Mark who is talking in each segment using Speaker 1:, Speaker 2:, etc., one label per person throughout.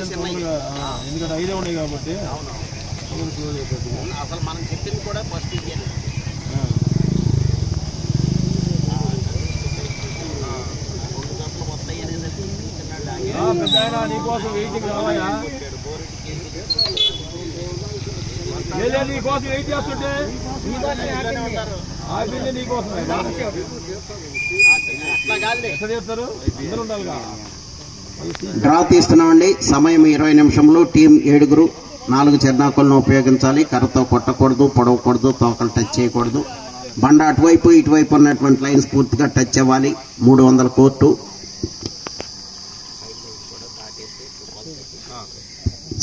Speaker 1: ఎందుకంటే ఐదే ఉన్నాయి కాబట్టి
Speaker 2: అసలు మనం చెప్పింది కూడా ఫస్ట్
Speaker 1: పెద్ద నీకోసం వెయిటింగ్ రావాయా నీకోసం వెయిట్ చేస్తుంటే ఆపింది నీకోసం ఎట్లా చేస్తారు ఇద్దరు ఉండాలిగా.
Speaker 2: డ్రా తీస్తున్నామండి. సమయం 20 నిమిషంలో. టీం 7 4 చెర్నాకులను ఉపయోగించాలి. కర్రతో కొట్టకూడదు, పొడవకూడదు, తోకలు టచ్ చేయకూడదు. బండ అటువైపు ఇటువైపు ఉన్నటువంటి లైన్స్ పూర్తిగా టచ్ అవ్వాలి. 300 కోర్టు.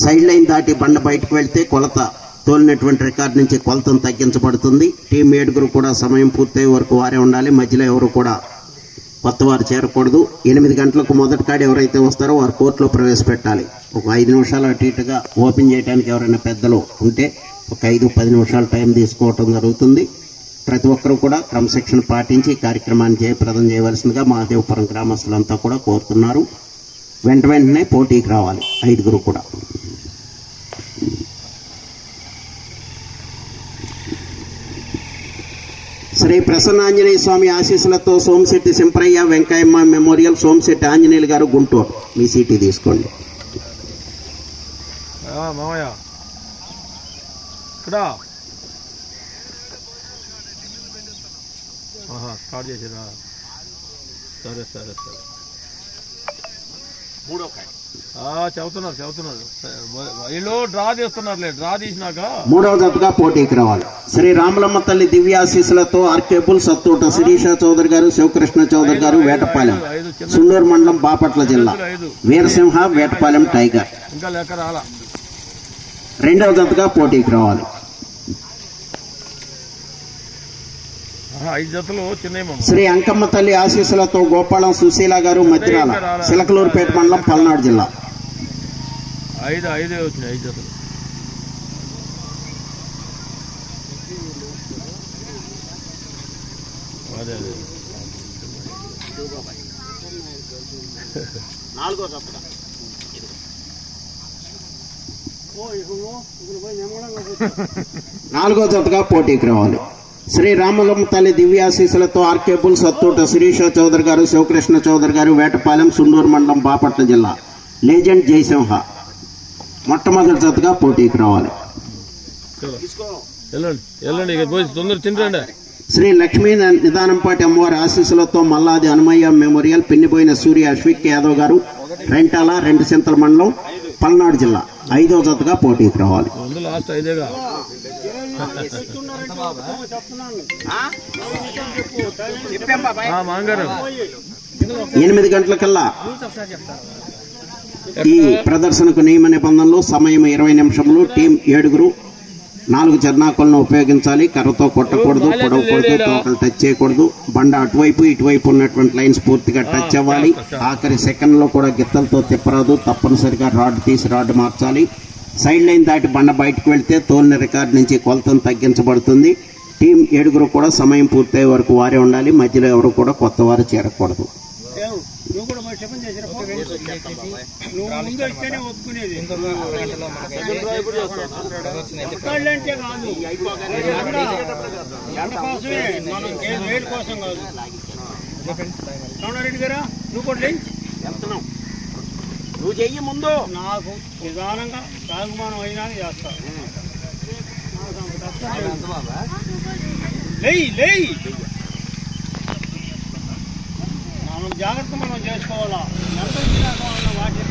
Speaker 2: సైడ్ లైన్ దాటి బండ బయటకు వెళ్తే కొలత తోలినటువంటి రికార్డు నుంచి కొలతను తగ్గించబడుతుంది. టీం 7 కూడా సమయం పూర్తయ్యే వరకు వారే ఉండాలి. మధ్యలో ఎవరు కూడా కొత్త వారు చేరకూడదు. 8 గంటలకు మొదటి కాడ ఎవరైతే వస్తారో వారు కోర్టులో ప్రవేశపెట్టాలి. ఒక 5 నిమిషాలు అటు ఇటుగా ఓపెన్ చేయడానికి ఎవరైనా పెద్దలు ఉంటే ఒక 5-10 నిమిషాలు టైం తీసుకోవటం జరుగుతుంది. ప్రతి ఒక్కరూ కూడా క్రమశిక్షణ పాటించి కార్యక్రమాన్ని జయప్రదం చేయవలసిందిగా మహాదేవపురం గ్రామస్తులంతా కూడా కోరుతున్నారు. వెంటనే పోటీకి రావాలి 5 కూడా. శ్రీ ప్రసన్నాంజనేయ స్వామి ఆశీస్సులతో సోమశెట్టి సింపరయ్య వెంకయ్యమ్మ మెమోరియల్, సోమశెట్టి ఆంజనేయులు గారు, గుంటూరు. మీ సీటీ తీసుకోండి.
Speaker 1: మామయ్య ఇక్కడ స్టార్ట్ చేసిరా. సరే సరే సరే చదువుతున్నారు వీళ్ళు డ్రా తీస్తున్నారులే. డ్రా తీసినాక
Speaker 2: 3వ జతగా పోటీకి రావాలి. శ్రీ రామలమ్మ తల్లి దివ్యాశీస్సులతో ఆర్కేపుల్ సత్తూట శిరీష చౌదరి గారు, శివకృష్ణ చౌదరి గారు, వేటపాలెం, సుండూరు మండలం, బాపట్ల జిల్లా. వీరసింహ, వేటపాలెం టైగర్.
Speaker 1: ఇంకా లెక్క రాలా.
Speaker 2: 2వ జతగా పోటీకి రావాలి.
Speaker 1: 5 జతలు చిన్న
Speaker 2: శ్రీ అంకమ్మ తల్లి ఆశీస్సులతో గోపాలం సుశీల గారు, మధ్యరాల, సిలకలూరుపేట మండలం, పల్నాడు జిల్లా.
Speaker 1: 5 వచ్చినాయి 5 జతలు. అదే
Speaker 2: 4వ జతగా పోటీకి రావాలి. శ్రీ రామలమ్మ తల్లి దివ్యాశీస్సులతో ఆర్కేపుల్ సత్తూట శిరీష చౌదరి గారు, శివకృష్ణ చౌదరి గారు, వేటపాలెం, సుండూరు మండలం, బాపట్ల జిల్లా. లేజెండ్ జయసింహ మొట్టమొదటి జతగా పోటీకి రావాలి. శ్రీ లక్ష్మీ నిదానంపాటి అమ్మవారి ఆశీస్సులతో మల్లాది హనుమయ్య మెమోరియల్, పిన్నిపోయిన సూర్య అశ్విక్ యాదవ్ గారు, రెంటాల, 2 చింతల మండలం, పల్నాడు జిల్లా. 5వ జతగా పోటీకి రావాలి. 8 గంటలకల్లా ఈ ప్రదర్శనకు నియమ నిబంధనలు. సమయం 20 నిమిషములు. టీం 7 4 చెర్నాకులను ఉపయోగించాలి. కర్రతో కొట్టకూడదు, పొడవకూడదు, తోకలు టచ్ చేయకూడదు. బండ అటువైపు ఇటువైపు ఉన్నటువంటి లైన్స్ పూర్తిగా టచ్ అవ్వాలి. ఆఖరి సెకండ్లో కూడా గిత్తలతో తిప్పరాదు. తప్పనిసరిగా రాడ్ తీసి రాడ్ మార్చాలి. సైడ్ లైన్ దాటి బండ బయటకు వెళ్తే తోలిన రికార్డు నుంచి కొలతను తగ్గించబడుతుంది. టీం 7 కూడా సమయం పూర్తయ్యే వరకు వారే ఉండాలి. మధ్యలో ఎవరు కూడా కొత్త వారు చేరకూడదు.
Speaker 1: నువ్వు చెయ్యి ముందు.
Speaker 3: నాకు నిదానంగా సాగుమానం అయినా చేస్తా. మనం జాగ్రత్త మనం చేసుకోవాలా. ఎంత వాటి